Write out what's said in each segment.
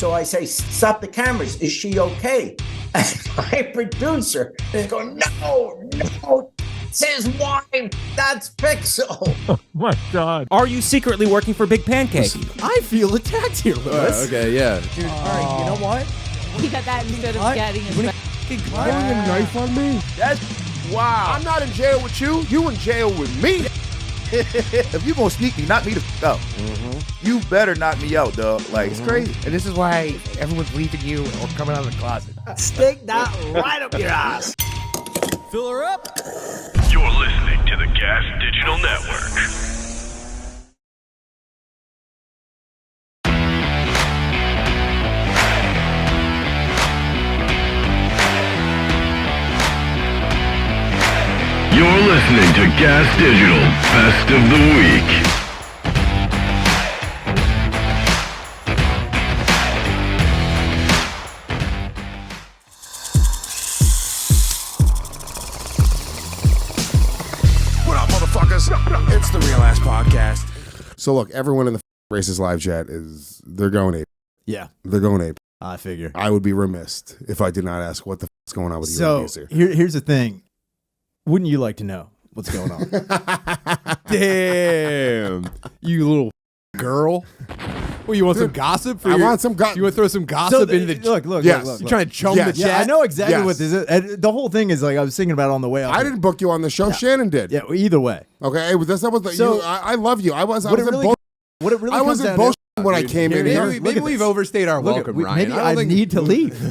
So I say, stop the cameras. Is she okay? And my producer is going, no, it's his wife. That's Pixel. Oh my God. Are you secretly working for Big Pancake? I feel attacked here, Lewis. Okay, yeah. Dude, all right, you know what? He got that instead of getting his back. Throwing a knife on me? Wow. I'm not in jail with you. You in jail with me. If you gonna sneak me, knock me the out. You better knock me out, dog. Like, it's crazy. And this is why everyone's leaving you or coming out of the closet. Stick that right up your ass. Fill her up. You're listening to the Gas Digital Network. You're listening to Gas Digital Best of the Week. What up, motherfuckers? It's the Real Ass Podcast. So look, everyone in the Races live chat they're going ape. Yeah, They're going ape. I figure. I would be remiss if I did not ask what the is going on with you. So here's the thing. Wouldn't you like to know what's going on? Damn. You little girl. Well, you want some gossip? I want some gossip. You want to throw some gossip into the... Look. Yes. You trying to chum the chat? Yeah, I know exactly what this is. And the whole thing is like, I was thinking about it on the way up. I didn't book you on the show. Shannon did. Yeah, either way. Okay, that's not what I love you. I wasn't bullshitting when I came in here. Maybe we've overstayed our welcome, Ryan. Maybe I need to leave.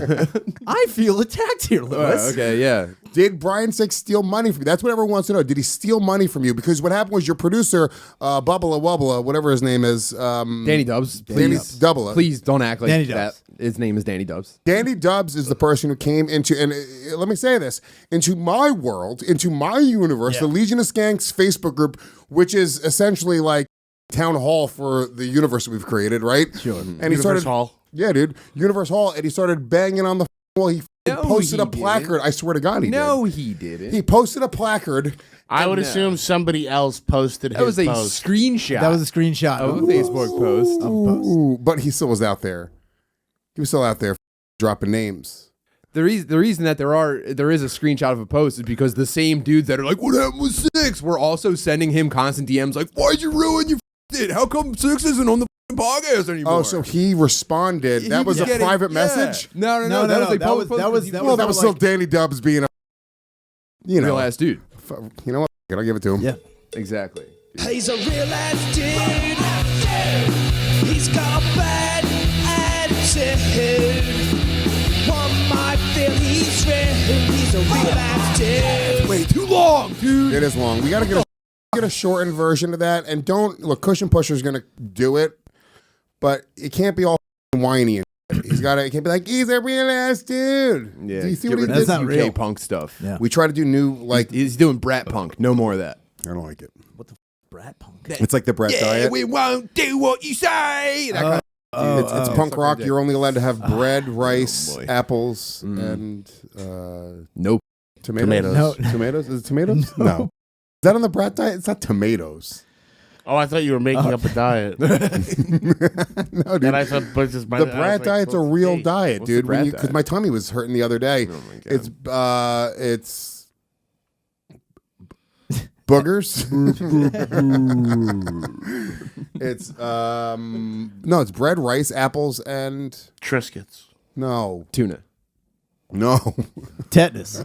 I feel attacked here, Lewis. Okay, yeah. Did Brian Six steal money from you? That's what everyone wants to know. Did he steal money from you? Because what happened was your producer, Bubbla, whatever his name is. Danny Dubs. Danny Dubla. Please don't act like Danny that. His name is Danny Dubs. Danny Dubs is the person who came into, and let me say this, into my world, into my universe, the Legion of Skanks Facebook group, which is essentially like town hall for the universe that we've created, right? Sure. And he started, Hall. Yeah, dude, Universe Hall, and he started banging on the wall. He posted a placard. I swear to God, he did. He didn't. He posted a placard. I would assume somebody else posted That was a post. screenshot. That was a screenshot of a Facebook post. Ooh, but he still was out there. He was still out there dropping names. The reason that there is a screenshot of a post is because the same dudes that are like, what happened with Six, were also sending him constant DMs like, why'd you ruin your it? How come Six isn't on the podcast anymore? Oh, so he responded. That was a private message? No. That was still Danny Dubs being a real ass dude. You know what? I'll give it to him. Yeah, exactly. He's a real ass dude. He's got a bad attitude. One might feel he's real. He's a real ass dude. Way too long, dude. It is long. We got to get a shortened version of that. And don't look. Cushion Pusher's gonna do it, but it can't be all whiny. And he's got to. It can't be like he's a real ass dude. Yeah, do you see what he did? That's not real punk stuff. Yeah. We try to do new like he's doing brat punk. No more of that. I don't like it. What the brat punk? It's like the Brat diet. We won't do what you say. It's punk rock. You're only allowed to have bread, rice, apples, and nope. Tomatoes. No. Tomatoes? Is it tomatoes? No. Is that on the Brat diet? It's not tomatoes. Oh, I thought you were making up a diet. No, dude. And I thought, but just the Brat diet's a real diet, dude. Because my tummy was hurting the other day. Oh my God. It's boogers. It's no, it's bread, rice, apples, and Triscuits. No. Tuna. No. Tetanus.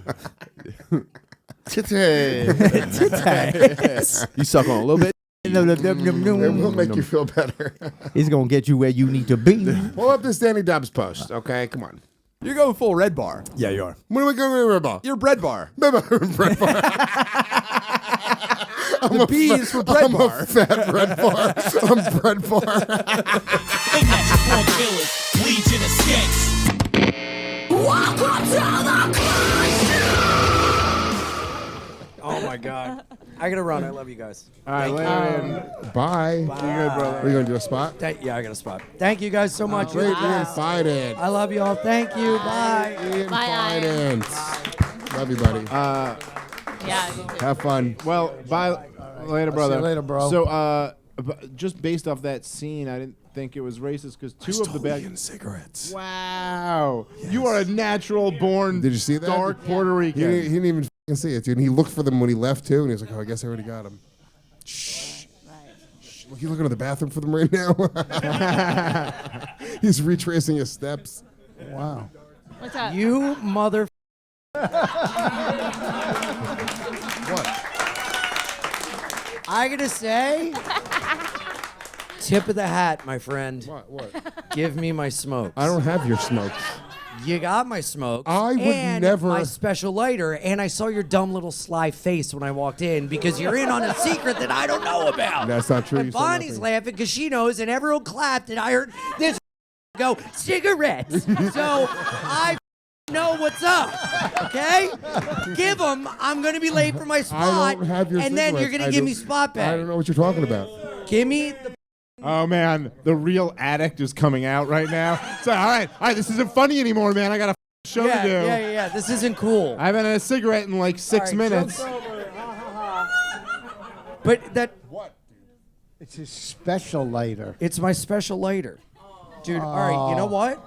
Titties. You suck on a little bit. It will make you feel better. He's gonna get you where you need to be. Pull up this Danny Dubs post, okay? Come on. You're going full red bar. Yeah, you are. When are we going to Red Bar? You're bread bar. Bread Bar. The B is for bread bar. I'm a fat bread bar. I'm bread bar. Legion of Skanks. Welcome to the Oh my God. I gotta run. I love you guys. All right, later. Bye. Bye. Are you going to do a spot? Yeah, I got a spot. Thank you guys so much. Great, Ian Fidance. I love you all. Thank you. Bye. Ian Fidance. Love you, buddy. Yeah. Have fun. Well, bye. Later, brother. See you later, bro. So, just based off that scene, I didn't think it was racist because two of the bad cigarettes. Wow, you are a natural born. Did you see that? Dark Puerto Rican. He didn't even see it, dude. And he looked for them when he left too, and he was like, "Oh, I guess I already got them." Shh. Look, he's looking to the bathroom for them right now. He's retracing his steps. Wow. What's up? You mother. What? I gotta say, tip of the hat, my friend. What? Give me my smokes. I don't have your smokes. You got my smokes. I would and never. My special lighter, and I saw your dumb little sly face when I walked in because you're in on a secret that I don't know about. That's not true. And You said Bonnie's nothing. laughing because she knows, and everyone clapped, and I heard this go cigarettes. So I know what's up. Okay, give them. I'm gonna be late for my spot, I don't have your and then you're cigarettes. gonna I give don't- me spot back. I don't know what you're talking about. Give me the. Oh man, the real addict is coming out right now. So all right, this isn't funny anymore, man. I got a show Yeah, to do. yeah. This isn't cool. I haven't had a cigarette in like 6 minutes. But that. What? It's his special lighter. It's my special lighter, dude. All right, you know what?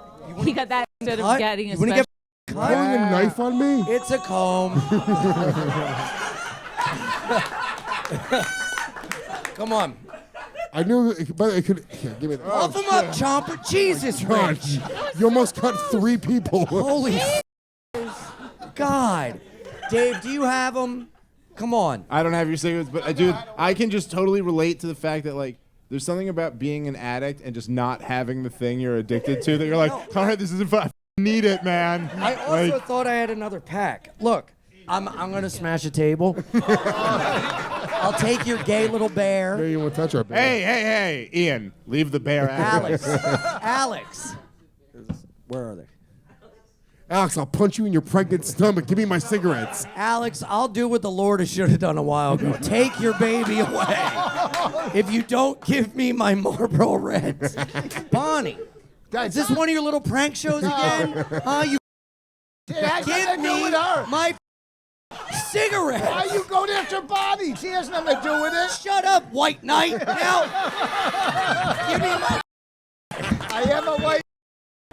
He got that instead of Cut? getting a You wanna special. get Pulling a knife on me? It's a comb. Come on. I knew, but it could. Here, give me that. Off him up, Chomper. Jesus, God, Rich. you almost cut 3 people. Holy God. Dave, do you have them? Come on. I don't have your cigarettes, but dude, I can just totally relate to the fact that like there's something about being an addict and just not having the thing you're addicted to that you're like, all right, this isn't fun. I need it, man. I also thought I had another pack. Look, I'm gonna smash a table. I'll take your gay little bear. Hey, you want to touch our bear? Hey, Ian, leave the bear out. Alex. Where are they? Alex, I'll punch you in your pregnant stomach. Give me my cigarettes. Alex, I'll do what the Lord should have done a while ago. Take your baby away. If you don't give me my Marlboro Reds. Bonnie, is this one of your little prank shows again? You give me my cigarette. Why are you going after Bonnie? She has nothing to do with it. Shut up, white knight. Now, give me my... I am a white.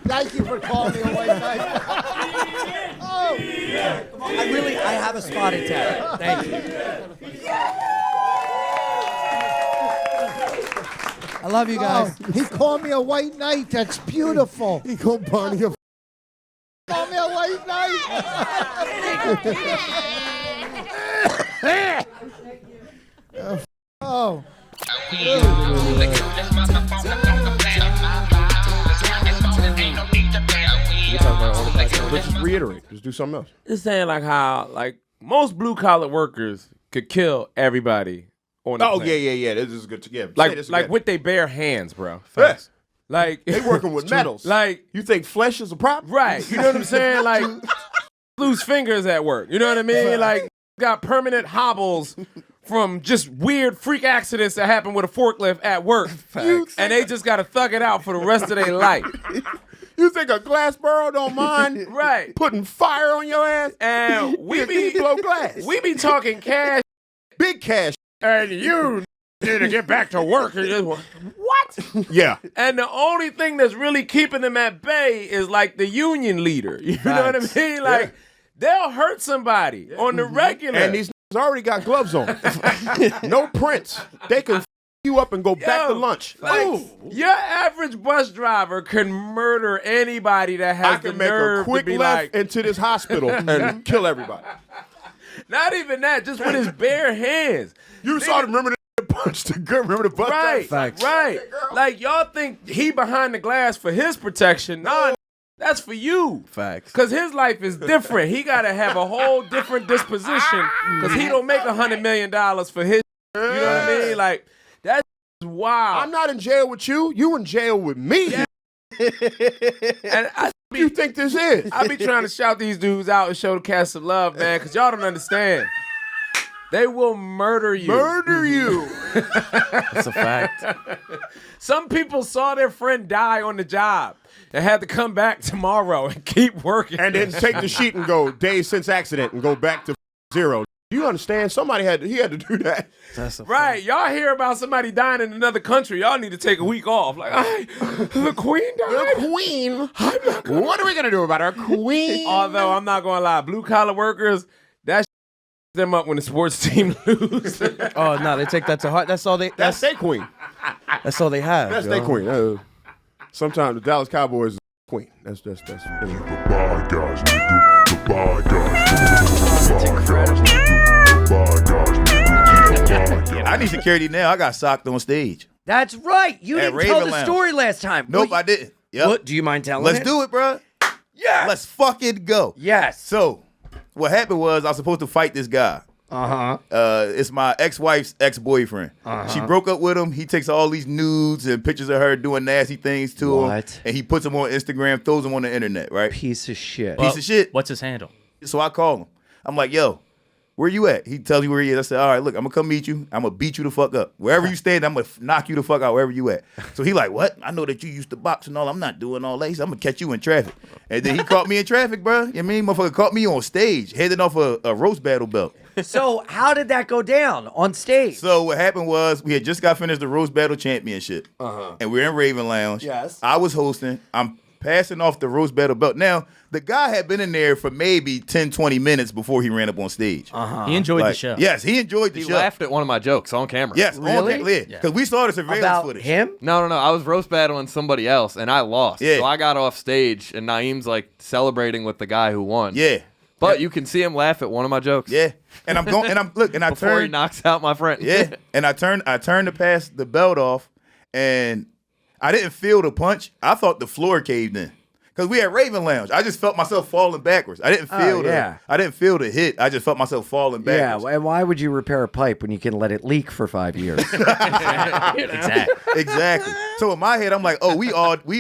Thank you for calling me a white knight. I have a spotted tag. Thank you. I love you guys. Oh, he called me a white knight. That's beautiful. He called Bonnie a. Call me a white knight. Oh. Let's just reiterate. Just do something else. It's saying like how like most blue collar workers could kill everybody on the planet. Yeah. This is good. Yeah, Like with their bare hands, bro. Yes. Like They working with metals. Like You think flesh is a problem? right. You know what I'm saying? Like lose fingers at work. You know what I mean? Like got permanent hobbles from just weird freak accidents that happen with a forklift at work. And they just gotta thug it out for the rest of their life. You think a glass burrow don't mind Right. putting fire on your ass? And we be blow glass. we be talking cash Big cash. and you need to get back to work. And just, what? Yeah. And the only thing that's really keeping them at bay is like the union leader. You know what I mean? Like they'll hurt somebody on the regular. And these already got gloves on. No prints. They can you up and go back to lunch. Like, your average bus driver can murder anybody that has I can the make nerve a quick to be left like, into this hospital and kill everybody. not even that, just with his bare hands. You saw the remember the punch the girl, remember the bus Right, driver? right. Like y'all think he behind the glass for his protection. Nah, that's for you. Facts. Cause his life is different. He gotta have a whole different disposition. Cause he don't make $100 million for his. You know what I mean? Like that's wild. I'm not in jail with you. You in jail with me. Yeah. And What you think this is? I be trying to shout these dudes out and show the cast some love, man, because y'all don't understand. They will murder you. Murder you. That's a fact. Some people saw their friend die on the job and had to come back tomorrow and keep working. And then take the sheet and go days since accident and go back to 0. You understand? He had to do that. Right. Y'all hear about somebody dying in another country. Y'all need to take a week off. Like, the queen died? The queen? What are we going to do about our queen? Although, I'm not going to lie. Blue-collar workers, that them up when the sports team lose. Oh, no, they take that to heart. That's all they... That's their queen. That's all they have. That's their queen. Sometimes the Dallas Cowboys is queen. That's Goodbye, guys. Goodbye, guys. I need security now. I got socked on stage. That's right. You At didn't tell Raven the Lounge. story last time. Nope, I didn't. Yep. What, do you mind telling Let's it? do it, bro. Yeah. Let's fucking go. Yes. So, what happened was I was supposed to fight this guy. It's my ex-wife's ex-boyfriend. She broke up with him. He takes all these nudes and pictures of her doing nasty things to him. And he puts them on Instagram, throws them on the internet, right? Piece of shit. Piece of shit. What's his handle? So I call him. I'm like, yo, where you at? He tells me where he is. I said, all right, look, I'm going to come meet you. I'm going to beat you the fuck up. Wherever you stand, I'm going to knock you the fuck out wherever you at. So he like, what? I know that you used to box and all. I'm not doing all that. He said, I'm going to catch you in traffic. And then he caught me in traffic, bro. You know what I mean? Motherfucker caught me on stage, heading off a roast battle belt. So how did that go down on stage? So what happened was we had just got finished the roast battle championship. And we're in Raven Lounge. Yes. I was hosting. I'm passing off the roast battle belt. Now, the guy had been in there for maybe 10, 20 minutes before he ran up on stage. He enjoyed the show. Yes, he enjoyed the show. He laughed at one of my jokes on camera. Yes, Really? on camera. Because we saw the surveillance About footage. him? No. I was roast battling somebody else, and I lost. Yeah. So I got off stage, and Naeem's like celebrating with the guy who won. Yeah. But you can see him laugh at one of my jokes. Yeah. And I'm going, and I'm look, and I before turned. he knocks out my friend. Yeah. And I turned to pass the belt off, and I didn't feel the punch. I thought the floor caved in. Because we had Raven Lounge. I just felt myself falling backwards. I didn't feel I didn't feel the hit. I just felt myself falling backwards. Yeah, and why would you repair a pipe when you can let it leak for 5 years? Exactly. So in my head, I'm like, oh, we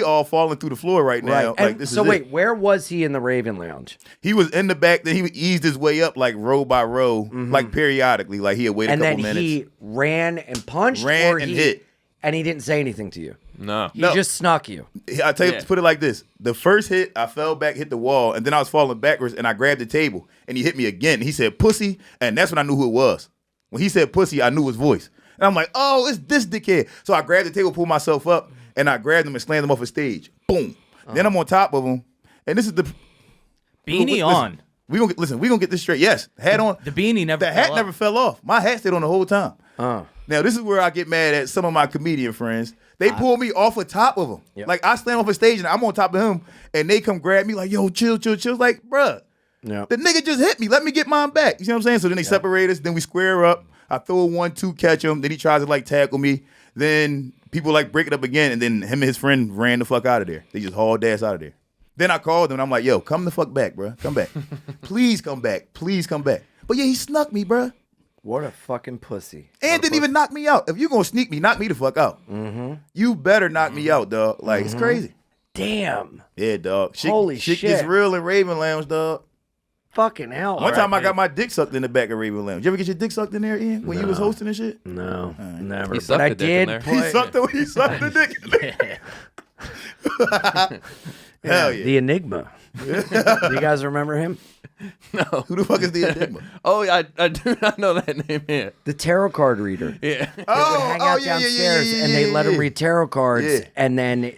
all falling through the floor right now. Right. Like And this so is wait, it. where was he in the Raven Lounge? He was in the back. Then he eased his way up like row by row, like periodically. Like he had waited And a couple then minutes. he ran and punched? Ran or and he, hit. And he didn't say anything to you? No. He just snuck you. I tell you, put it like this: the first hit, I fell back, hit the wall, and then I was falling backwards, and I grabbed the table, and he hit me again. He said "pussy," and that's when I knew who it was. When he said "pussy," I knew his voice, and I'm like, "Oh, it's this dickhead." So I grabbed the table, pulled myself up, and I grabbed him and slammed him off the stage. Boom. Then I'm on top of him, and this is the Beanie listen, on. We gonna get this straight. Yes, hat on. The beanie never. The hat never fell off. My hat stayed on the whole time. Oh. Now this is where I get mad at some of my comedian friends. They pull me off the top of him. Yep. Like I stand off a stage and I'm on top of him, and they come grab me like, "Yo, chill." Like, bruh, the nigga just hit me. Let me get mine back. You see what I'm saying? So then they separate us. Then we square up. I throw a 1-2, catch him. Then he tries to like tackle me. Then people like break it up again, and then him and his friend ran the fuck out of there. They just hauled ass out of there. Then I called him, and I'm like, "Yo, come the fuck back, bruh. Come back. Please come back. Please come back." But yeah, he snuck me, bruh. What a fucking pussy. And didn't even knock me out. If you gonna sneak me, knock me the fuck out. You better knock me out, dog. Like, it's crazy. Damn. Yeah, dog. Holy shit shit. gets real in Raven Lounge, dog. Fucking hell. One time I got my dick sucked in the back of Raven Lounge. You ever get your dick sucked in there, Ian, when you was hosting and shit? No, never. He But sucked I the dick in did there. He sucked the dick in there. Hell yeah. The Enigma. You guys remember him? No. Who the fuck is the Enigma? Oh, I do not know that name yet. The tarot card reader. Yeah. They would hang out downstairs and they let him read tarot cards, and then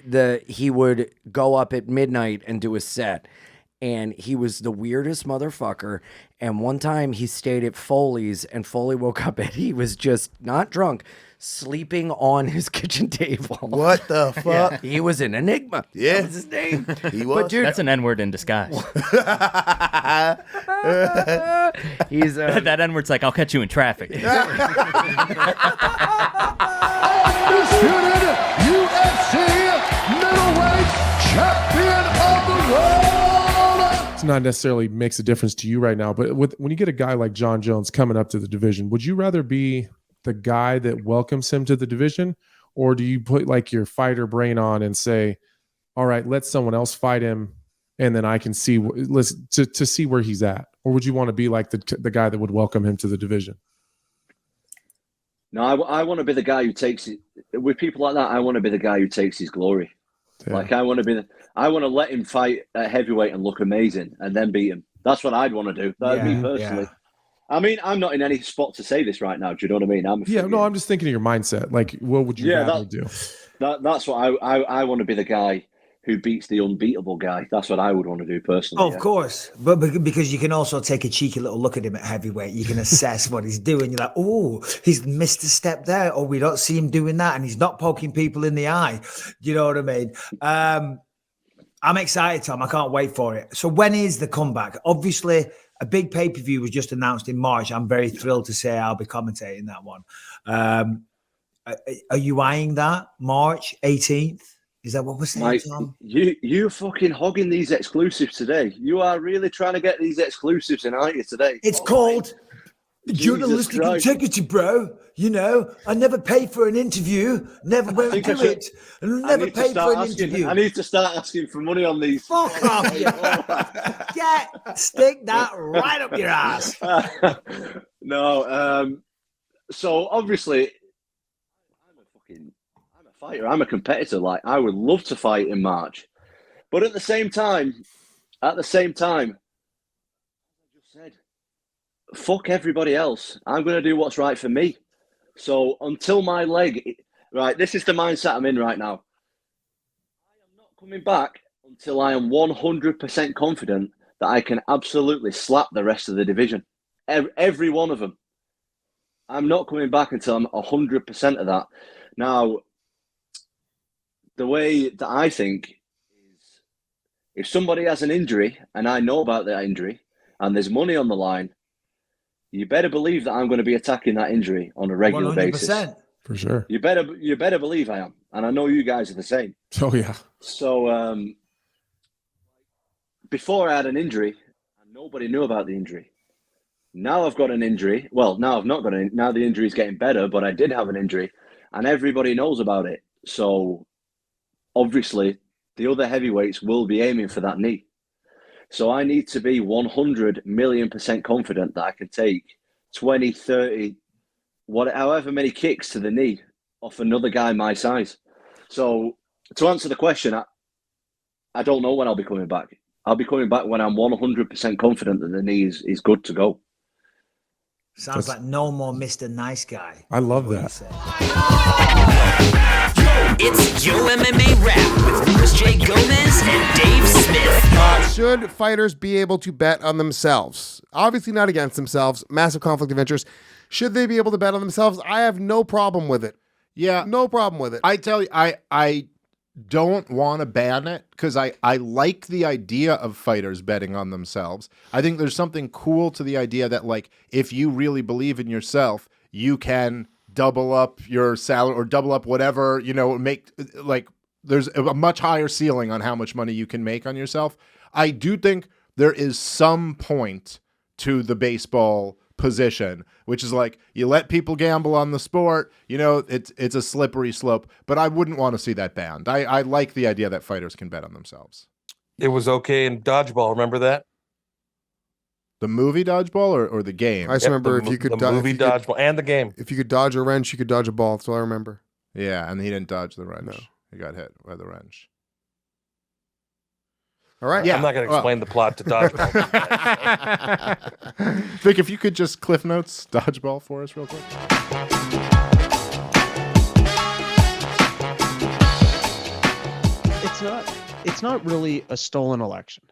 he would go up at midnight and do a set. And he was the weirdest motherfucker. And one time he stayed at Foley's, and Foley woke up and he was just not drunk, sleeping on his kitchen table. What the fuck? Yeah, he was an Enigma. Yeah. That was his name. He was. But dude, That's an N-word in disguise. he's That N-word's like, I'll catch you in traffic. Undisputed UFC middleweight champion of the world. It's not necessarily makes a difference to you right now, but when you get a guy like John Jones coming up to the division, would you rather be the guy that welcomes him to the division, or do you put like your fighter brain on and say, all right, let someone else fight him, and then I can see to see where he's at? Or would you want to be like the guy that would welcome him to the division? No, I want to be the guy who takes it. With people like that, I want to be the guy who takes his glory. Yeah. Like I want to let him fight at heavyweight and look amazing, and then beat him. That's what I'd want to do. That'd be me personally. I mean, I'm not in any spot to say this right now. Do you know what I mean? I'm just thinking of your mindset. Like, what would you rather do? That's what I want to be, the guy who beats the unbeatable guy. That's what I would want to do personally. Oh, of course. But because you can also take a cheeky little look at him at heavyweight. You can assess what he's doing. You're like, oh, he's missed a step there. Or we don't see him doing that. And he's not poking people in the eye. You know what I mean? I'm excited, Tom. I can't wait for it. So when is the comeback? Obviously, a big pay-per-view was just announced in March. I'm very thrilled to say I'll be commentating that one. Are you eyeing that? March 18th? Is that what we're saying, Tom? You're fucking hogging these exclusives today. You are really trying to get these exclusives in, aren't you, today? It's called journalistic integrity, bro. You know, I never pay for an interview. Never will do it. And never pay for an interview. I need to start asking for money on these. Fuck off, you. Stick that right up your ass. No, so obviously, I'm a fighter. I'm a competitor. Like, I would love to fight in March, but at the same time, I just said, fuck everybody else. I'm going to do what's right for me. So until my leg, right, this is the mindset I'm in right now. I am not coming back until I am 100% confident that I can absolutely slap the rest of the division. Every one of them. I'm not coming back until I'm 100% of that. Now, the way that I think is, if somebody has an injury and I know about that injury and there's money on the line, you better believe that I'm going to be attacking that injury on a regular 100%. Basis. For sure. You better believe I am. And I know you guys are the same. Oh, yeah. So before I had an injury, and nobody knew about the injury. Now I've got an injury. Well, now I've not got an. Now the injury is getting better, but I did have an injury, and everybody knows about it. So obviously, the other heavyweights will be aiming for that knee. So I need to be 100 million% confident that I can take 20, 30, however many kicks to the knee off another guy my size. So to answer the question, I don't know when I'll be coming back. I'll be coming back when I'm 100% confident that the knee is good to go. Sounds like no more Mr. Nice Guy. I love that. It's Joe MMA Rap with Chris J. Gomez and Dave Smith. Should fighters be able to bet on themselves? Obviously not against themselves. Massive conflict of interest. Should they be able to bet on themselves? I have no problem with it. Yeah. No problem with it. I tell you, I don't want to ban it because I like the idea of fighters betting on themselves. I think there's something cool to the idea that, like, if you really believe in yourself, you can double up your salary or double up whatever, make, like, there's a much higher ceiling on how much money you can make on yourself. I do think there is some point to the baseball position, which is like, you let people gamble on the sport, it's a slippery slope, but I wouldn't want to see that banned. I like the idea that fighters can bet on themselves. It was okay in dodgeball. Remember that? The movie Dodgeball or the game? I just remember if you could Dodgeball and the game. If you could dodge a wrench, you could dodge a ball. That's all I remember. Yeah, and he didn't dodge the wrench. No. He got hit by the wrench. All right. Yeah. I'm not going to explain the plot to Dodgeball. Vic, if you could just Cliff Notes Dodgeball for us real quick. It's not really a stolen election.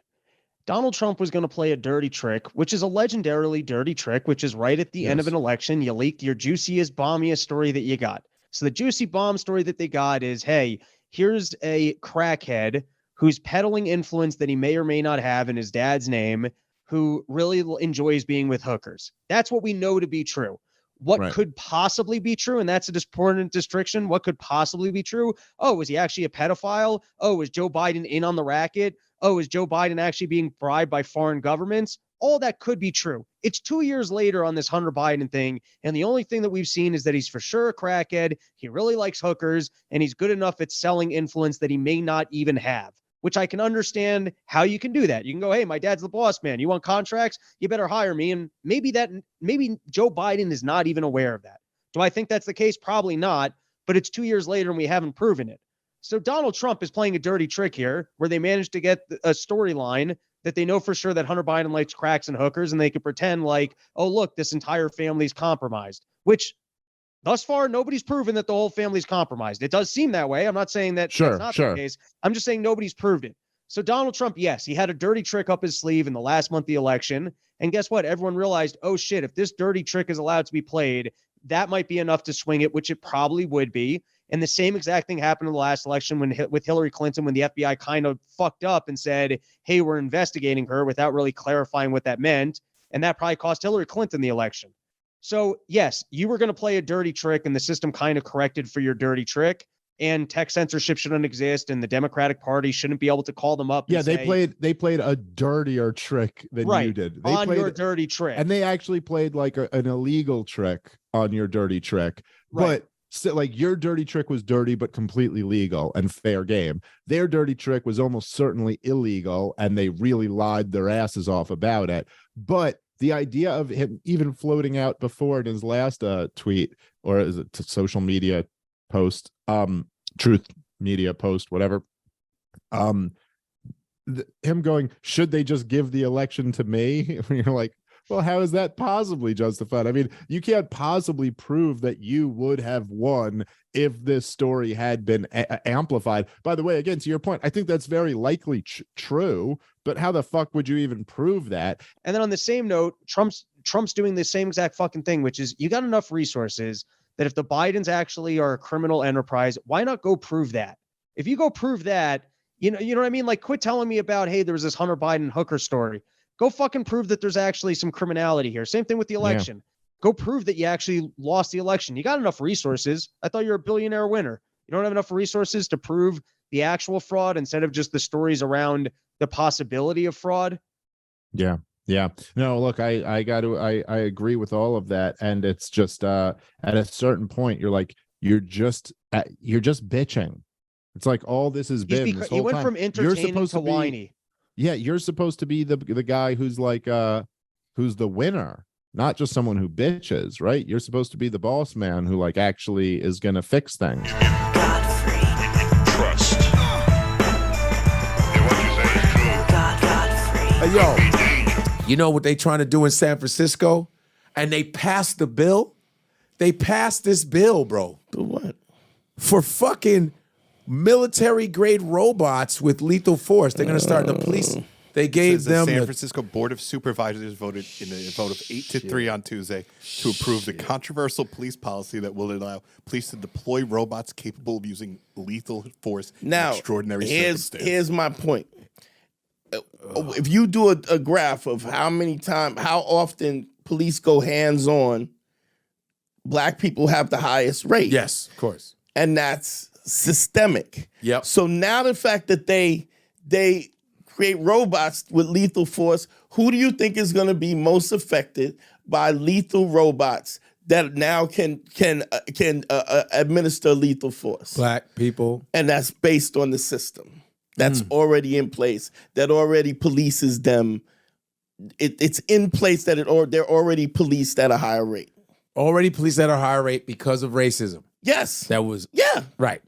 Donald Trump was going to play a dirty trick, which is a legendarily dirty trick, which is right at the end of an election. You leaked your juiciest, bombiest story that you got. So the juicy bomb story that they got is, hey, here's a crackhead who's peddling influence that he may or may not have in his dad's name, who really enjoys being with hookers. That's what we know to be true. What could possibly be true? And that's a important distinction. What could possibly be true? Oh, was he actually a pedophile? Oh, was Joe Biden in on the racket? Oh, is Joe Biden actually being bribed by foreign governments? All that could be true. It's 2 years later on this Hunter Biden thing, and the only thing that we've seen is that he's for sure a crackhead, he really likes hookers, and he's good enough at selling influence that he may not even have, which I can understand how you can do that. You can go, hey, my dad's the boss man. You want contracts? You better hire me. And maybe Joe Biden is not even aware of that. Do I think that's the case? Probably not, but it's 2 years later and we haven't proven it. So Donald Trump is playing a dirty trick here where they managed to get a storyline that they know for sure that Hunter Biden likes cracks and hookers, and they could pretend like, oh, look, this entire family's compromised, which thus far, nobody's proven that the whole family's compromised. It does seem that way. I'm not saying that that's not the case. I'm just saying nobody's proved it. So Donald Trump, yes, he had a dirty trick up his sleeve in the last month of the election. And guess what? Everyone realized, oh shit, if this dirty trick is allowed to be played, that might be enough to swing it, which it probably would be. And the same exact thing happened in the last election with Hillary Clinton, when the FBI kind of fucked up and said, hey, we're investigating her, without really clarifying what that meant. And that probably cost Hillary Clinton the election. So yes, you were going to play a dirty trick, and the system kind of corrected for your dirty trick. And tech censorship shouldn't exist, and the Democratic Party shouldn't be able to call them up. Yeah, and they played a dirtier trick than you did. They on played your dirty trick, and they actually played like an illegal trick on your dirty trick. Right. But so, like, your dirty trick was dirty but completely legal and fair game. Their dirty trick was almost certainly illegal, and they really lied their asses off about it. But the idea of him even floating out before in his last tweet, or is it social media post, truth media post, whatever, him going, should they just give the election to me? You're like, well, how is that possibly justified? I mean, you can't possibly prove that you would have won if this story had been amplified. By the way, again, to your point, I think that's very likely true, but how the fuck would you even prove that? And then on the same note, Trump's doing the same exact fucking thing, which is, you got enough resources that if the Bidens actually are a criminal enterprise, why not go prove that? If you go prove that, you know what I mean? Like, quit telling me about, hey, there was this Hunter Biden hooker story. Go fucking prove that there's actually some criminality here. Same thing with the election. Yeah. Go prove that you actually lost the election. You got enough resources. I thought you're a billionaire winner. You don't have enough resources to prove the actual fraud instead of just the stories around the possibility of fraud. Yeah. Yeah. No, look, I agree with all of that. And it's just at a certain point, you're like, you're just bitching. It's like, all this has been this whole you went time. from entertaining to whiny. Yeah, you're supposed to be the guy who's like who's the winner, not just someone who bitches, right? You're supposed to be the boss man who like actually is gonna fix things. Godfrey. Trust. Hey, yo, you know what they trying to do in San Francisco? And they passed the bill? They passed this bill, bro. For what? For fucking military-grade robots with lethal force. They're going to start the police. They gave them the San Francisco Board of Supervisors voted in a vote of 8-3 on Tuesday to approve the controversial police policy that will allow police to deploy robots capable of using lethal force now, in extraordinary circumstances. Here's my point. If you do a graph of how often police go hands-on, black people have the highest rate. Yes, of course. And that's systemic. Yep. So now the fact that they create robots with lethal force, who do you think is going to be most affected by lethal robots that now can administer lethal force? Black people. And that's based on the system that's already in place, that already polices them. It's in place that they're already policed at a higher rate. Already policed at a higher rate because of racism. Yes. That was right.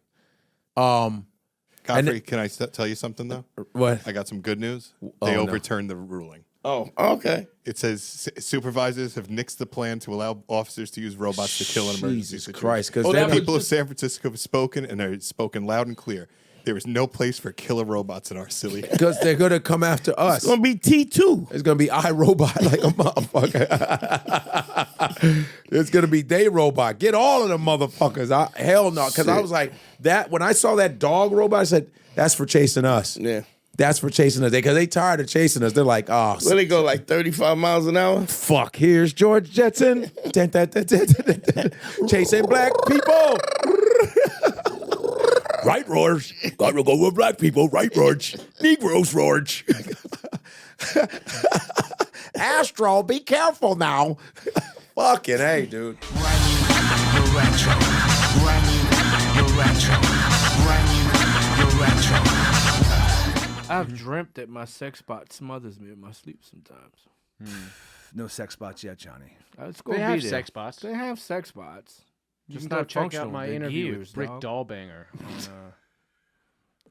Godfrey, can I tell you something though? What? I got some good news. They overturned the ruling. Oh, okay. It says supervisors have nixed the plan to allow officers to use robots to kill in emergency situations. Christ, because the people of San Francisco have spoken, and they're spoken loud and clear. There is no place for killer robots in our city. Because they're going to come after us. It's going to be T2. It's going to be iRobot like a motherfucker. It's going to be Day Robot. Get all of them motherfuckers. Hell no. Because I was like, when I saw that dog robot, I said, that's for chasing us. Yeah. That's for chasing us. Because they tired of chasing us. They're like, oh. Where they go, like 35 miles an hour? Fuck, here's George Jetson. Chasing black people. Right, Roars. Gotta go with black people. Right, Roars. Negroes, Roars. Astro, be careful now. Fucking hey, dude. I've dreamt that my sex bot smothers me in my sleep sometimes. No sex bots yet, Johnny. It's gonna They be have there. sex bots. They have sex bots. You Just can go not check out functional. my They're interview gears, with Brick dog. Dollbanger on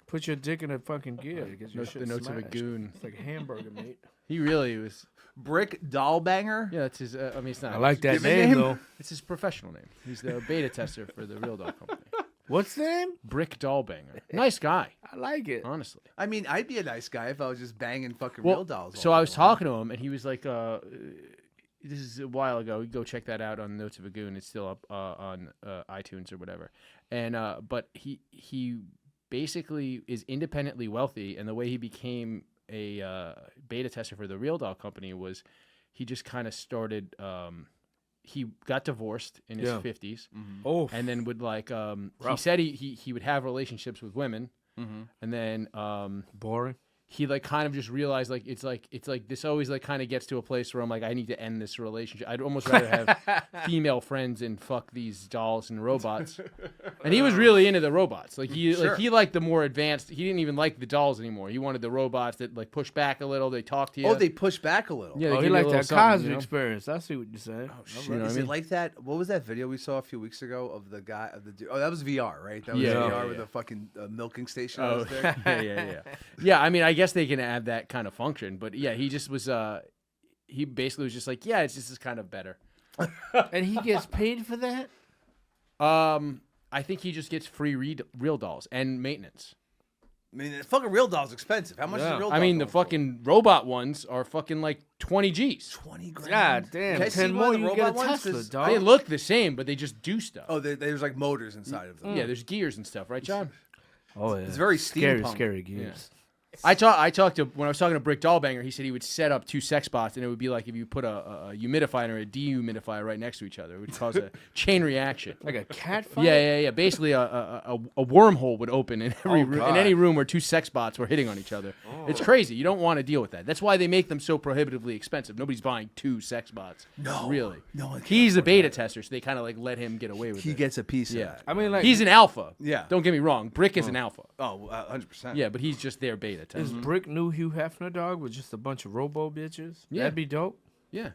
Put your dick in a fucking gear. Get your The shit notes of a smashed. goon. It's like a hamburger, mate. He really was. Brick Dollbanger? Yeah, that's his. I mean, it's not. I like that his name, though. It's his professional name. He's the beta tester for the Real Doll Company. What's the name? Brick Dollbanger. Nice guy. I like it. Honestly. I mean, I'd be a nice guy if I was just banging fucking Well, real dolls. so all I was day talking to him, and he was like, "This is a while ago. You go check that out on Notes of a Goon. It's still up on iTunes or whatever." And but he basically is independently wealthy, and the way he became a beta tester for the Real Doll Company was he just kind of started. He got divorced in his 50s, Oh, and then would like he Rough. said he would have relationships with women, and then boring. he like kind of just realized like it's like this always like kind of gets to a place where I'm like I need to end this relationship. I'd almost rather have female friends and fuck these dolls and robots. And he was really into the robots. Like he he liked the more advanced. He didn't even like the dolls anymore. He wanted the robots that like push back a little. They talk to you. Oh, they push back a little. Yeah, they Oh, give he you a liked little that something, Cosby you know? experience. I see what you're saying. You know what I Is mean? it like that? What was that video we saw a few weeks ago of the guy of the dude? Oh, that was VR, right? That was Yeah, VR yeah, with yeah. the fucking milking station. Oh, out there. yeah. Yeah, I mean, I guess they can add that kind of function, but yeah, he just was. He basically was just like, yeah, it's just kind of better. And he gets paid for that? I think he just gets free real dolls and maintenance. I mean, the fucking real doll's expensive. How much is a real doll? I mean, the fucking robot ones are fucking like 20 G's. 20 grand. God damn. Can I see 10 one more, of the you get a robot ones? Tesla, 'Cause dog. They look the same, but they just do stuff. Oh, there's like motors inside of them. Yeah, there's gears and stuff, right, John? Oh, yeah. It's very scary, steampunk. scary gears. I talked to when I was talking to Brick Dollbanger. He said he would set up 2 sex bots, and it would be like if you put a humidifier or a dehumidifier right next to each other. It would cause a chain reaction. Like a cat fight? Yeah. Basically, a wormhole would open in every room, in God. any room where 2 sex bots were hitting on each other. It's crazy. You don't want to deal with that. That's why they make them so prohibitively expensive. Nobody's buying 2 sex bots. No, really. no one can He's a beta tester, so they kind of like let him get away with He it. gets a piece of Yeah, that. I mean, like, he's an alpha. Yeah. Don't get me wrong. Brick is an alpha. Oh, 100%. Yeah, but he's just their beta tester. is Brick new Hugh Hefner, dog, with just a bunch of robo bitches? Yeah. That'd be dope. Yeah.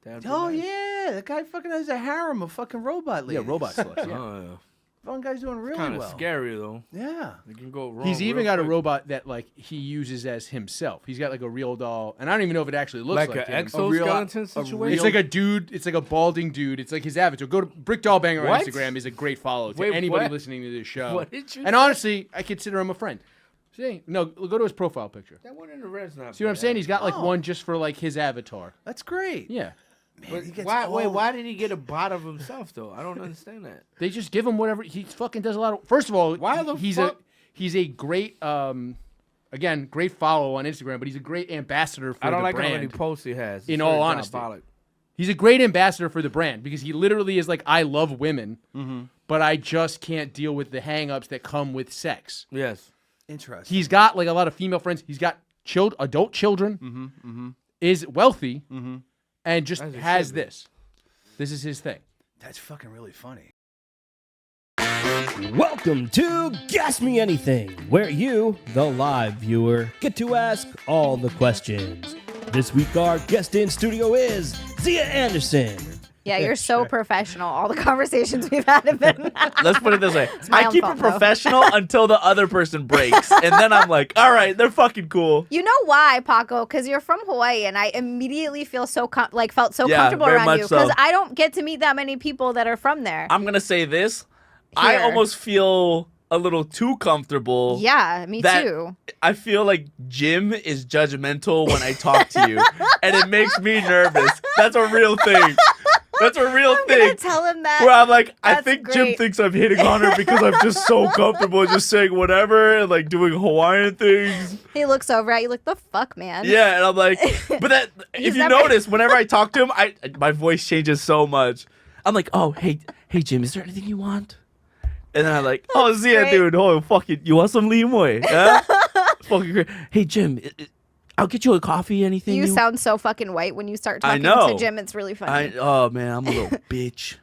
That'd be Oh nice. yeah, that guy fucking has a harem of fucking robot ladies. Yeah, robot sluts. Yeah. Oh, yeah. Fucking guy's doing really Kind of well. scary, though. Yeah. It can go wrong. He's even real got a quick. robot that like he uses as himself. He's got like a real doll, and I don't even know if it actually looks Like like an him. exoskeleton situation? It's like a dude. It's like a balding dude. It's like his avatar. Go to Brick Dollbanger on What? Instagram. Is a great follow to Wait, anybody what? listening to this show. What did you And say? honestly, I consider him a friend. See, no, go to his profile picture. That one in the red's not See what I'm bad. saying? He's got like Oh. one just for like his avatar. That's great. Yeah, But he gets why all- why did he get a bot of himself, though? I don't understand that. they just give him whatever. He fucking does a lot of. First of all, Why the he's fuck? he's a great again great follow on Instagram, but he's a great ambassador for I don't the like brand. how many posts he has. It's In very all honesty. diabolic. He's a great ambassador for the brand because he literally is like, I love women, but I just can't deal with the hang-ups that come with sex. Yes. Interesting. He's got like a lot of female friends. He's got adult children, is wealthy, and just As it has should be. this. This is his thing. That's fucking really funny. Welcome to Gas Me Anything, where you, the live viewer, get to ask all the questions. This week our guest in studio is Xia Anderson. Yeah, you're so professional. All the conversations we've had have been. Let's put it this way. my I own keep fault, it though. professional until the other person breaks. And then I'm like, all right, they're fucking cool. You know why, Paco? Because you're from Hawaii, and I immediately feel so felt so Yeah, comfortable very around much you because so. I don't get to meet that many people that are from there. I'm going to say this. I Here. almost feel a little too comfortable. Yeah, me that too. I feel like Jim is judgmental when I talk to you. And it makes me nervous. That's a real thing. That's a real I'm thing. gonna tell him that. Where I'm like, I That's think Jim great. thinks I'm hitting on her because I'm just so comfortable just saying whatever and like doing Hawaiian things. He looks over at you like, the fuck, man. Yeah, and I'm like, but that He's if you never- notice, whenever I talk to him, my voice changes so much. I'm like, oh, hey Jim, is there anything you want? And then I'm like, oh, Xia, great. dude, oh, fucking, you want some limoy? Huh? Fucking great. Hey, Jim, I'll get you a coffee, anything. You sound so fucking white when you start I talking know. to Jim. It's really funny. Oh, man, I'm a little bitch.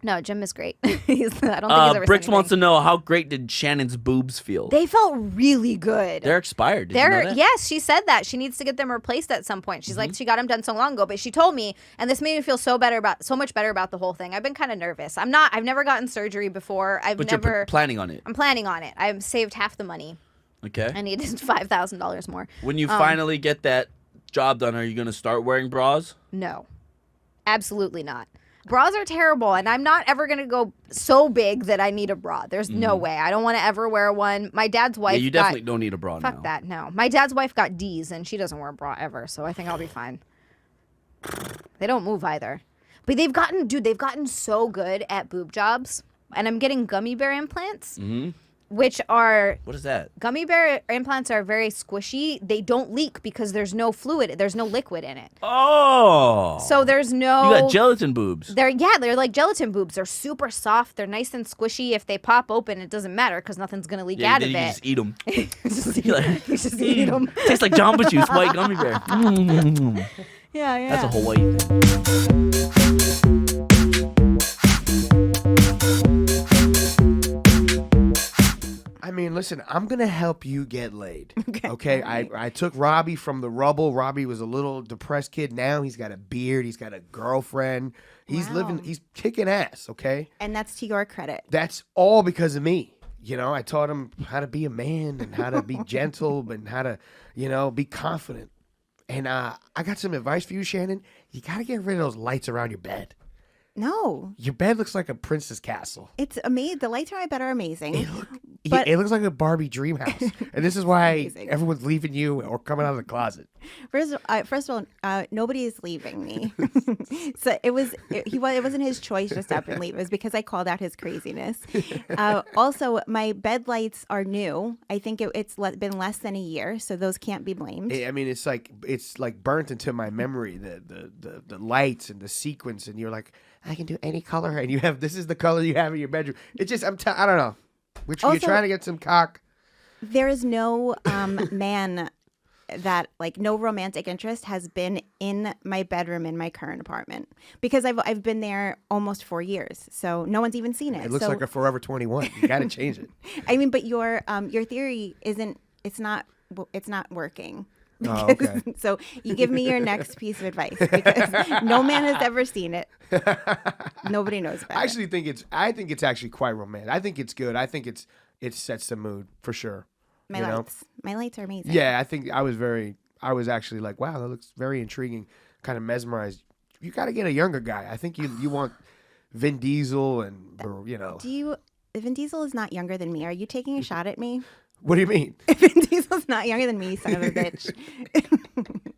No, Jim is great. I don't think he's ever Bricks said wants anything. to know, how great did Shannon's boobs feel? They felt really good. They're expired. Did you know that? Yes, she said that. She needs to get them replaced at some point. She's Mm-hmm. like, she got them done so long ago, but she told me, and this made me feel so much better about the whole thing. I've been kind of nervous. I've never gotten surgery before. But you're planning on it. I'm planning on it. I've saved half the money. Okay. I needed $5,000 more. When you finally get that job done, are you going to start wearing bras? No, absolutely not. Bras are terrible, and I'm not ever going to go so big that I need a bra. There's no way. I don't want to ever wear one. My dad's wife Yeah, you definitely don't need a bra now. Fuck that, no. My dad's wife got D's, and she doesn't wear a bra ever, so I think I'll be fine. They don't move either. But they've gotten so good at boob jobs, and I'm getting gummy bear implants. Which are... What is that? Gummy bear implants are very squishy. They don't leak because there's no fluid. There's no liquid in it. Oh. So there's no... You got gelatin boobs. They're like gelatin boobs. They're super soft. They're nice and squishy. If they pop open, it doesn't matter because nothing's going to leak out of you it. just eat them. You just eat them. Tastes like Jamba Juice, white gummy bear. Yeah. That's a Hawaii thing. I mean, listen, I'm going to help you get laid. Okay? I took Robbie from the rubble. Robbie was a little depressed kid. Now he's got a beard. He's got a girlfriend. He's he's kicking ass, okay? And that's to your credit. That's all because of me. You know, I taught him how to be a man and how to be gentle and how to, be confident. And I got some advice for you, Shannon. You got to get rid of those lights around your bed. No. Your bed looks like a princess castle. It's amazing. The lights on my bed are amazing. It looks like a Barbie dream house. And this is why everyone's leaving you or coming out of the closet. First of all, nobody is leaving me. So it wasn't his choice to step and leave. It was because I called out his craziness. Also, my bed lights are new. I think it's been less than a year, so those can't be blamed. I mean, it's like burnt into my memory, the lights and the sequence, and you're like, I can do any color, and this is the color you have in your bedroom. It's just I don't know. You're trying to get some cock. There is no man that no romantic interest has been in my bedroom in my current apartment because I've been there almost 4 years, so no one's even seen it. It looks like a Forever 21. You got to change it. I mean, but your theory it's not working. Oh, okay. So you give me your next piece of advice because no man has ever seen it. Nobody knows about it. I think it's actually quite romantic. I think it's good. I think it sets the mood for sure. My lights are amazing. Yeah, I think I was actually like, wow, that looks very intriguing. Kind of mesmerized. You got to get a younger guy. I think you want Vin Diesel and Vin Diesel is not younger than me. Are you taking a shot at me? What do you mean? Vin Diesel's not younger than me, son of a bitch.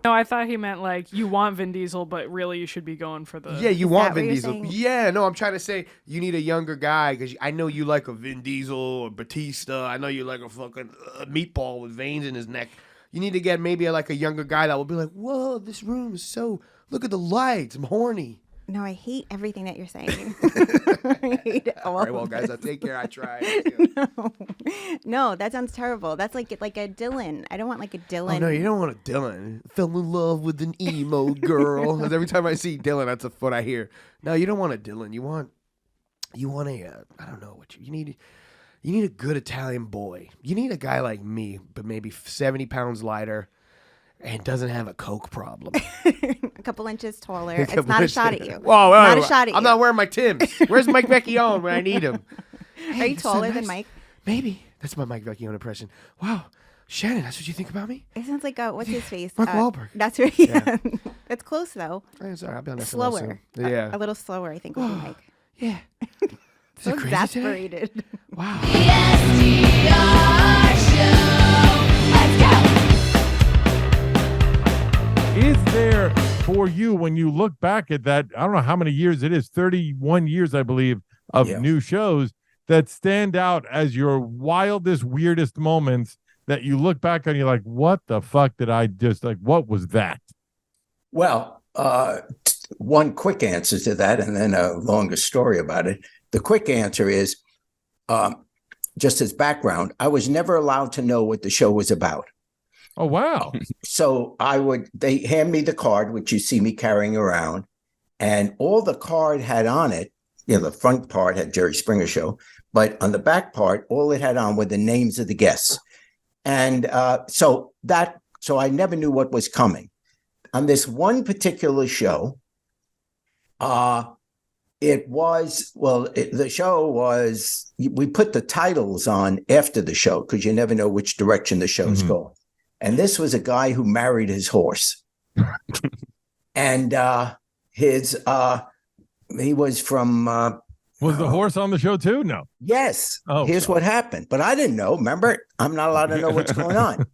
No, I thought he meant you want Vin Diesel, but really you should be going for the... Yeah, you want Vin Diesel. Saying? Yeah, no, I'm trying to say you need a younger guy because I know you like a Vin Diesel or Batista. I know you like a fucking meatball with veins in his neck. You need to get maybe a younger guy that will be like, whoa, this room is so... Look at the lights. I'm horny. No, I hate everything that you're saying. I hate it all. All right, well, guys, I'll take care. I tried. No, that sounds terrible. That's like a Dylan. I don't want a Dylan. Oh, no, you don't want a Dylan. Fell in love with an emo girl. Because every time I see Dylan, that's what I hear. No, you don't want a Dylan. You want a, I don't know what you need. You need a good Italian boy. You need a guy like me, but maybe 70 pounds lighter. And doesn't have a coke problem. A couple inches taller. It's not a shot at you. Whoa, not a shot at you. I'm not wearing my Timbs. Where's Mike Vecchione when I need him? Are you taller than Mike? Maybe. That's my Mike Vecchione impression. Wow. Shannon, that's what you think about me? It sounds like what's his face? Mark Wahlberg. That's right. Yeah. That's close though. Hey, sorry, I'll be on slower. Yeah. A little slower, I think, would be Mike. Yeah. So exasperated. Wow. SDR Show. Let's go. Is there for you, when you look back at that, I don't know how many years it is, 31 years, I believe, of new shows that stand out as your wildest, weirdest moments that you look back on, you're like, what the fuck did I just, what was that? Well, one quick answer to that and then a longer story about it. The quick answer is, just as background, I was never allowed to know what the show was about. Oh, wow. So they hand me the card, which you see me carrying around, and all the card had on it, the front part had Jerry Springer Show, but on the back part, all it had on were the names of the guests. And so I never knew what was coming. On this one particular show, It was, the show was, we put the titles on after the show because you never know which direction the show's going. And this was a guy who married his horse. And he was from... was the horse on the show too? No. Yes. Oh, here's what happened. But I didn't know. Remember, I'm not allowed to know what's going on.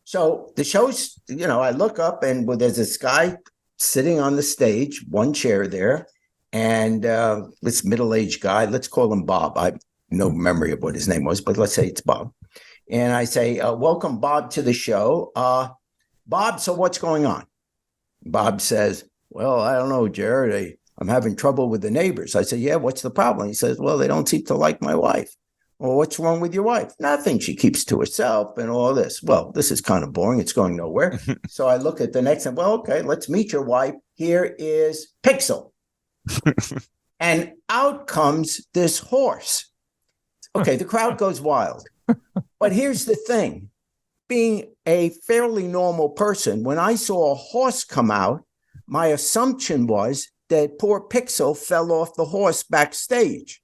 So the show's, I look up and there's this guy sitting on the stage, one chair there. And this middle-aged guy, let's call him Bob. I have no memory of what his name was, but let's say it's Bob. And I say, welcome, Bob, to the show. Bob, so what's going on? Bob says, well, I don't know, Jared. I'm having trouble with the neighbors. I said, yeah, what's the problem? He says, well, they don't seem to like my wife. Well, what's wrong with your wife? Nothing. She keeps to herself and all this. Well, this is kind of boring. It's going nowhere. So I look at the next and, well, okay, let's meet your wife. Here is Pixel. And out comes this horse. Okay, the crowd goes wild. But here's the thing. Being a fairly normal person, when I saw a horse come out, my assumption was that poor Pixel fell off the horse backstage.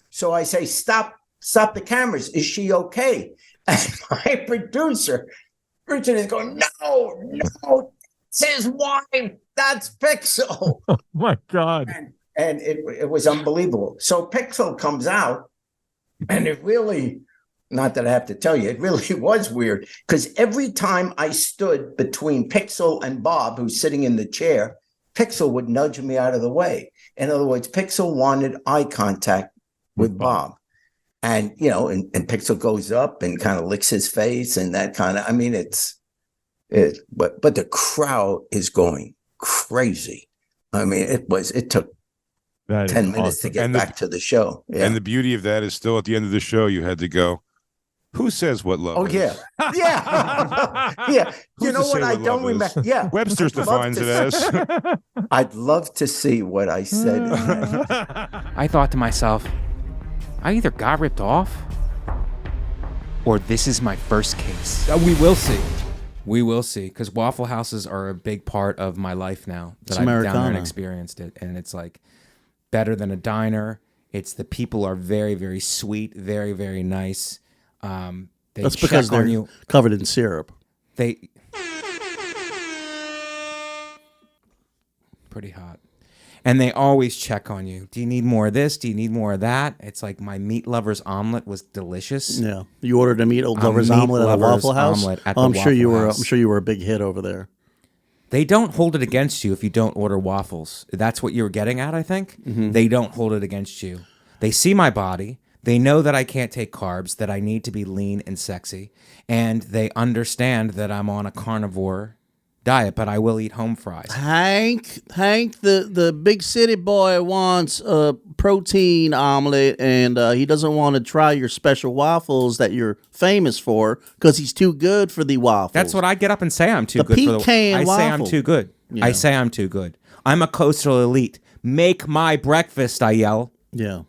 So I say, stop the cameras. Is she okay? And my producer, Richard, is going, no, it's his wife. That's Pixel. Oh my God. And it was unbelievable. So Pixel comes out, and it really, not that I have to tell you, it really was weird. Because every time I stood between Pixel and Bob, who's sitting in the chair, Pixel would nudge me out of the way. In other words, Pixel wanted eye contact with Bob. And, and Pixel goes up and kind of licks his face and that kind of, but the crowd is going crazy. It took 10 minutes to get back to the show. Yeah. And the beauty of that is still at the end of the show, you had to go, who says what love is? Yeah. Yeah. You know what? I don't remember. Yeah. Webster's defines it as. I'd love to see what I said. I thought to myself, I either got ripped off or this is my first case. We will see. We will see, because Waffle Houses are a big part of my life now. That I've down there and experienced it, and it's like better than a diner. It's the people are very, very sweet, very, very nice. That's because they're covered in syrup. Pretty hot. And they always check on you. Do you need more of this? Do you need more of that? It's like my meat lover's omelet was delicious. Yeah, you ordered a meat lover's omelet at a Waffle House. I'm sure you were a big hit over there. They don't hold it against you if you don't order waffles. That's what you were getting at, I think. They don't hold it against you. They see my body. They know that I can't take carbs, that I need to be lean and sexy, and they understand that I'm on a carnivore diet, but I will eat home fries. Hank, the big city boy wants a protein omelet, and he doesn't want to try your special waffles that you're famous for because he's too good for the waffles. That's what I get up and say. I'm too good for the pecan waffle. I say I'm too good. Yeah. I say I'm too good. I'm a coastal elite. Make my breakfast, I yell. Yeah.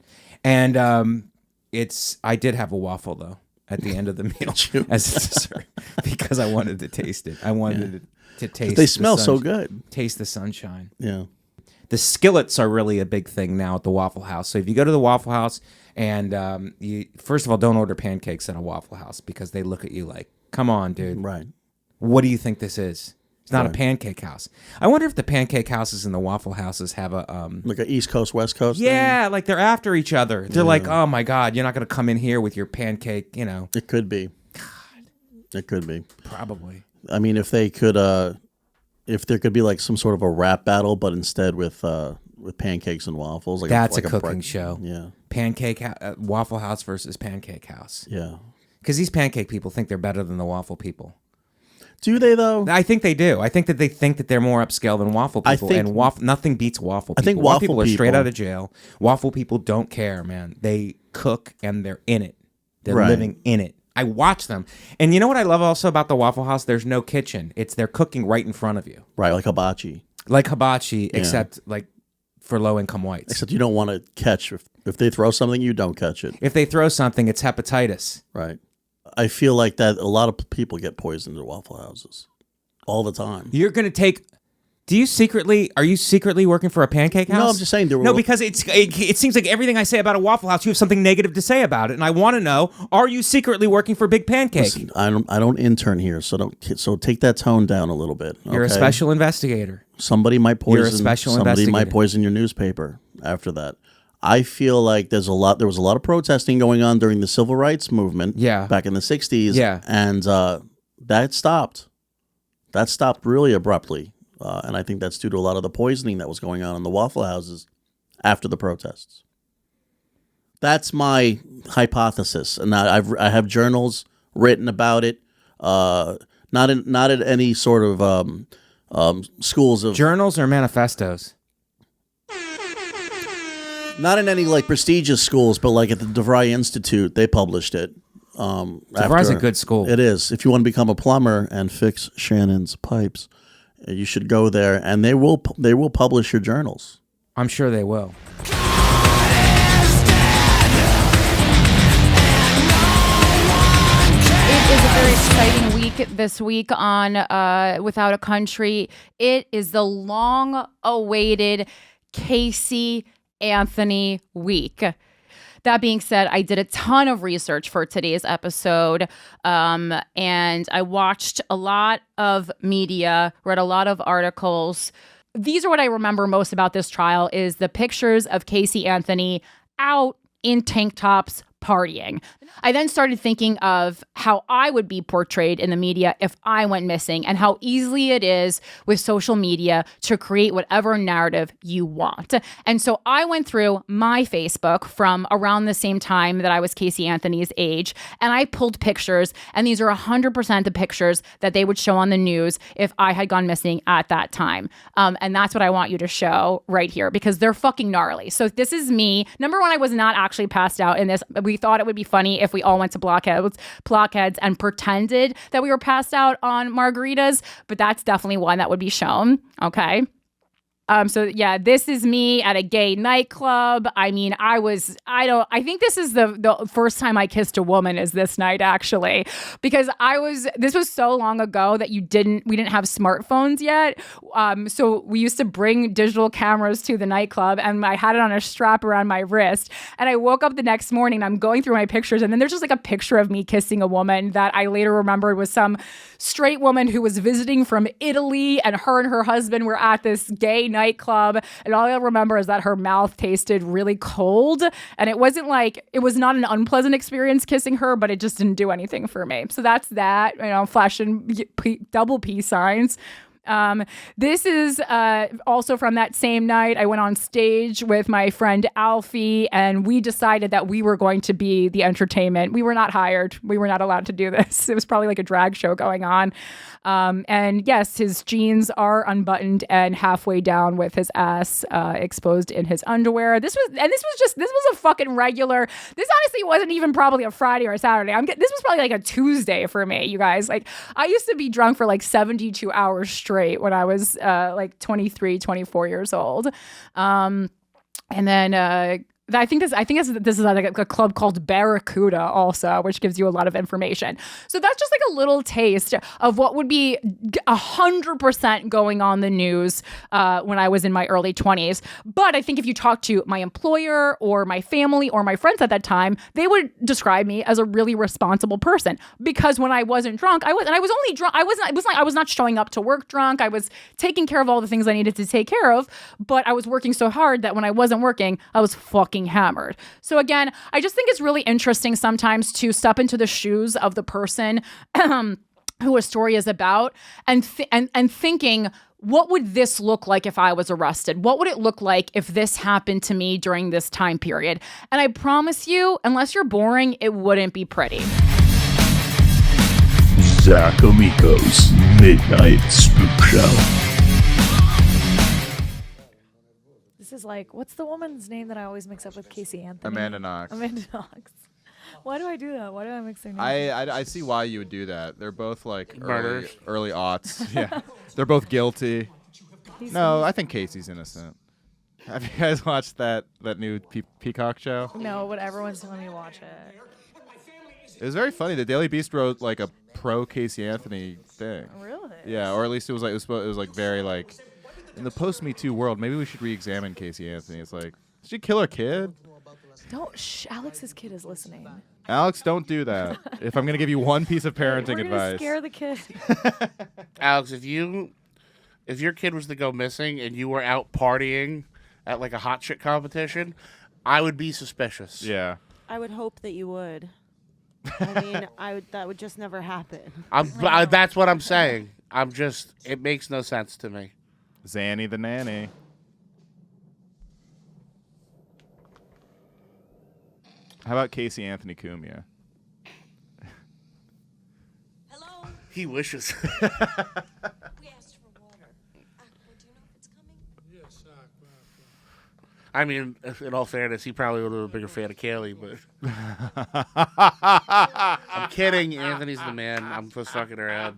And I did have a waffle though at the end of the meal as a dessert because I wanted to taste it. I wanted to taste. They smell so good. Taste the sunshine. Yeah. The skillets are really a big thing now at the Waffle House. So if you go to the Waffle House and you first of all don't order pancakes at a Waffle House because they look at you like, "Come on, dude. Right. What do you think this is?" It's not a pancake house. I wonder if the pancake houses and the Waffle Houses have a like an East Coast, West Coast yeah, thing? Like they're after each other. They're like, oh my God, you're not going to come in here with your pancake, It could be. God. It could be. Probably. I mean, if there could be like some sort of a rap battle, but instead with pancakes and waffles. That's a cooking show. Yeah. Waffle House versus Pancake House. Yeah. Because these pancake people think they're better than the waffle people. Do they though? I think they do. I think that they think that they're more upscale than waffle people. And nothing beats waffle people. I think waffle people are straight out of jail. Waffle people don't care, man. They cook and they're in it. They're living in it. I watch them. And you know what I love also about the Waffle House? There's no kitchen. They're cooking right in front of you. Right, like hibachi. Like hibachi, except like for low-income whites. Except you don't want to catch. If they throw something, you don't catch it. If they throw something, it's hepatitis. Right. I feel like that a lot of people get poisoned at Waffle Houses all the time. You're going to take are you secretly working for a pancake house? No, I'm just saying there were. No, because it seems like everything I say about a Waffle House, you have something negative to say about it, and I want to know: are you secretly working for Big Pancake? Listen, I don't intern here, so take that tone down a little bit. You're a okay? special investigator. Somebody might poison. You're a special somebody investigator. might poison your newspaper after that. I feel like there was a lot of protesting going on during the civil rights movement. Yeah. Back in the 60s. Yeah. And that stopped. That stopped really abruptly. And I think that's due to a lot of the poisoning that was going on in the Waffle Houses after the protests. That's my hypothesis, and I have journals written about it. Not at any sort of schools of journals or manifestos. Not in any like prestigious schools, but like at the DeVry Institute, they published it. DeVry's a good school. It is. If you want to become a plumber and fix Shannon's pipes, you should go there, and they will publish your journals. I'm sure they will. It is a very exciting week this week on Without a Country. It is the long-awaited Casey Anthony week. That being said, I did a ton of research for today's episode, and I watched a lot of media, read a lot of articles. These are what I remember most about this trial is the pictures of Casey Anthony out in tank tops partying. I then started thinking of how I would be portrayed in the media if I went missing, and how easily it is with social media to create whatever narrative you want. And so I went through my Facebook from around the same time that I was Casey Anthony's age, and I pulled pictures, and these are 100% the pictures that they would show on the news if I had gone missing at that time. And that's what I want you to show right here, because they're fucking gnarly. So this is me. Number one, I was not actually passed out in this. We thought it would be funny if we all went to blockheads and pretended that we were passed out on margaritas, but that's definitely one that would be shown. Okay. So yeah, this is me at a gay nightclub. I mean, I think this is the first time I kissed a woman is this night, actually, because this was so long ago that we didn't have smartphones yet. So we used to bring digital cameras to the nightclub, and I had it on a strap around my wrist. And I woke up the next morning and I'm going through my pictures, and then there's just like a picture of me kissing a woman that I later remembered was some straight woman who was visiting from Italy, and her husband were at this gay nightclub, and all I remember is that her mouth tasted really cold, and it was not an unpleasant experience kissing her, but it just didn't do anything for me. So that's that, flashing double peace signs. This is also from that same night. I went on stage with my friend Alfie, and we decided that we were going to be the entertainment. We were not hired. We were not allowed to do this. It was probably like a drag show going on. And yes, his jeans are unbuttoned and halfway down with his ass exposed in his underwear. This was a fucking regular. This honestly wasn't even probably a Friday or a Saturday. This was probably like a Tuesday for me, you guys. Like, I used to be drunk for like 72 hours straight when I was like 23, 24 years old. And then I think this is like a club called Barracuda also, which gives you a lot of information. So that's just like a little taste of what would be 100% going on the news when I was in my early 20s. But I think if you talk to my employer or my family or my friends at that time, they would describe me as a really responsible person, because when I wasn't drunk, I was only drunk. I was not showing up to work drunk. I was taking care of all the things I needed to take care of, but I was working so hard that when I wasn't working, I was fucking hammered. So again, I just think it's really interesting sometimes to step into the shoes of the person who a story is about, and thinking, what would this look like if I was arrested? What would it look like if this happened to me during this time period? And I promise you, unless you're boring, it wouldn't be pretty. Zach Amico's Midnight Spook Show. This is like, what's the woman's name that I always mix up with Casey Anthony? Amanda Knox. Amanda Knox. Why do I do that? Why do I mix their names? I see why you would do that. They're both like Murders. early aughts. Yeah, they're both guilty. No, I think Casey's innocent. Have you guys watched that new Peacock show? No, but everyone's telling me to watch it. It was very funny. The Daily Beast wrote like a pro Casey Anthony thing. Really? Yeah, or at least it was very like in the post-Me Too world, maybe we should re-examine Casey Anthony. It's like, did she kill her kid? Don't. Alex's kid is listening. Alex, don't do that. If I'm gonna give you one piece of parenting We're gonna advice, scare the kid. Alex, if your kid was to go missing and you were out partying at like a hot shit competition, I would be suspicious. Yeah. I would hope that you would. I mean, that would just never happen. That's what I'm saying. It makes no sense to me. Zanny the nanny. How about Casey Anthony Cumia? He wishes. I mean, in all fairness, he probably would have been a bigger fan of Kaylee, but I'm kidding. Anthony's the man. I'm just fucking her head.